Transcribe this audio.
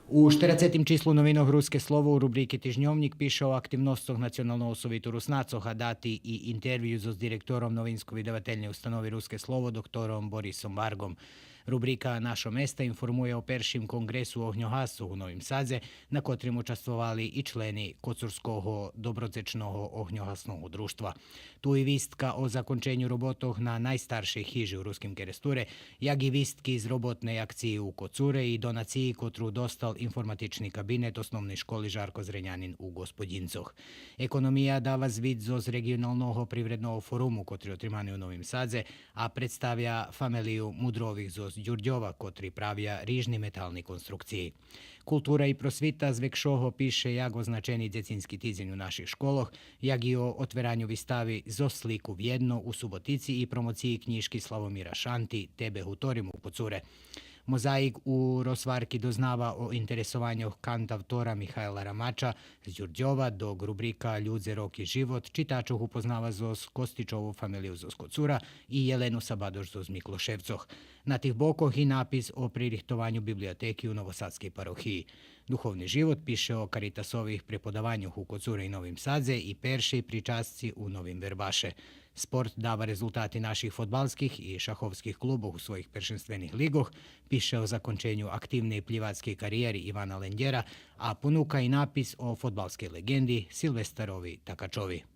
У 40 числу новинах «Руське слово» у рубрики «Тижньовник» пише о активностях Національного совіту Руснацоха дати і інтерв'ю з директором новинсько-видавательної установи «Руське слово» доктором Борисом Vargom. Рубрика «Нашо место» інформує о першим конгресу огньогасу у Новім Садзе, на котрим участвували і члени Коцурського доброзичного огньогасного друštva. Tu i вістка о законченню роботах на найстаршій хижі у Руськім Керестуре, як і вістки з роботної акції у Коцуре і донації, котру достал інформатичний кабінет основної школи Žarko Zrenjanin у Господінцох. Економія дава звіт з регіонального привредного форуму, котрий отриманий у Новім Садзе, а представя фамілію мудрових з Дюрдьова, котрі правя ріжні металні конструкції. Культура і просвіта звекшого пише як о значенні дєцинський тиждень у наших школах, як і о отверанню вистави «Зо слику в'єдно» у Суботиці і промоції книжки Славоміра Шанти «Тебе гуторим» у Коцуре. Мозаїк у Росварки дознава о інтересуваннях кантавтора Михайла Рамача з Дюрдьова до рубрика «Людзе, рок і живот». Читачок упознава з Костичову фамілію з Коцура і Єлену Сабадош з Миклошевцох. На тих боках і напис о пририхтуванню бібліотеки у Новосадській парохії. Духовний живот пише о каритасових преподаваннях у Коцуре і Новім Садзе і першій причастці у Новім Вербаше. Sport dava rezultati naših fudbalskih i šahovskih klubov u svojih prvenstvenih ligoh, piše o zakončenju aktivne plivatske karijeri Ivana Lendjera, a ponuka i napis o fudbalskej legendi Silvestarovi Takačovi.